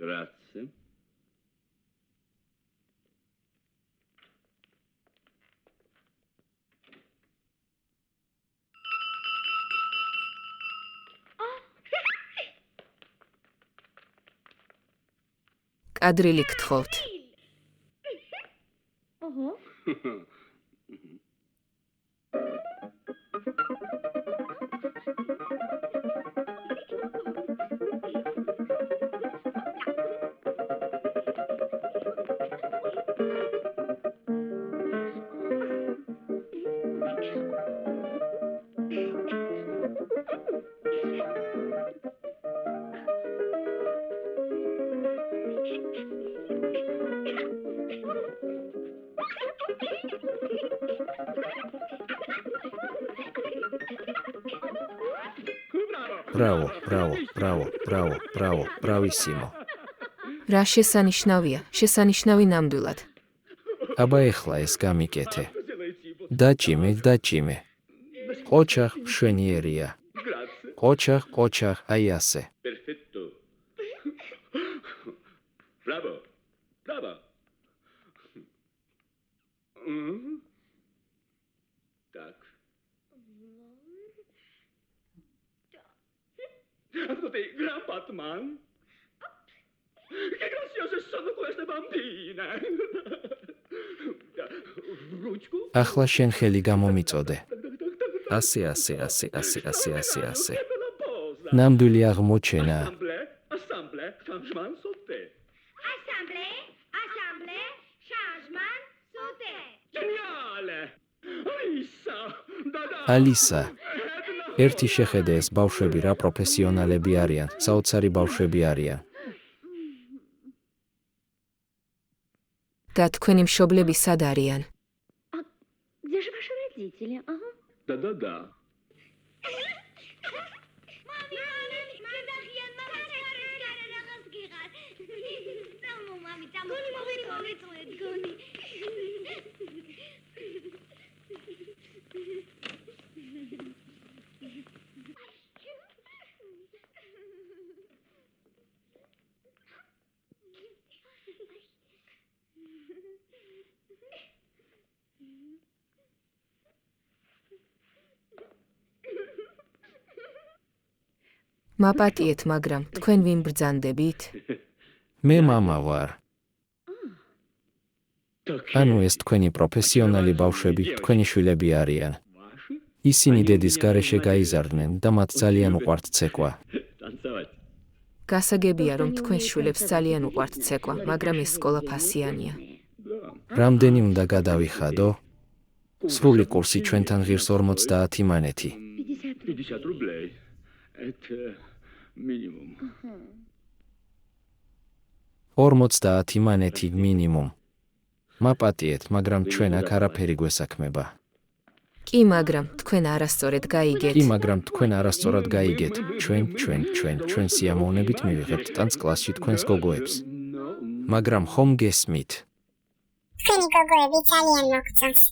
Grazie. კადრილი გთხოვთ. Bravo, bravissimo. რა შესანიშნავია? შესანიშნავი ნამდვილად. აბა ეხლა ეს გამიკეთე. დაჭიმე. ოჩახ მშვენიერია. ოჩახ, აი ასე. Perfetto. Bravo. Так. Ascolti, gran Batman. Che graziose sono queste bambine. Rучку. ახლა შენ ხელი გამომიწოდე. ასე. ნამდვილი აღმოჩენა. Assemblée, changement sauté. Assemblée, changement, sauté. Geniale! ალისა. ერთი შეხედე ეს ბავშვები რა პროფესიონალები არიან, საოცარი ბავშვები არიან. და თქვენი მშობლები სად არიან? Где же ваши родители? Ага. Да. მაპატიეთ, მაგრამ თქვენ ვინ ბრძანდებით? მე მამა ვარ. ანუ ეს თქვენი პროფესიონალი ბავშვები, თქვენი შვილები არიან. ისინი დედის გარეშე გაიზარდნენ და მათ ძალიან უყვართ ცეკვა. გასაგებია, რომ თქვენ შვილებს ძალიან უყვართ ცეკვა, მაგრამ ეს სკოლა ფასიანია. რამდენი უნდა გადავიხადო? სრული კურსი ჩვენთან ღირს 50 მანეთი. 50 рублей. Это минимум. 50 მანეთი მინიმუმ. მაპატიეთ, მაგრამ ჩვენ აქ არაფერი გვესაქმება. კი, მაგრამ თქვენ არასწორად გაიგეთ. ჩვენ სიამოვნებით მივიღებთ ტანს კლასში თქვენს გოგოებს. მაგრამ ხომ გესმით? თქვენი გოგოები ძალიან მოგწონს.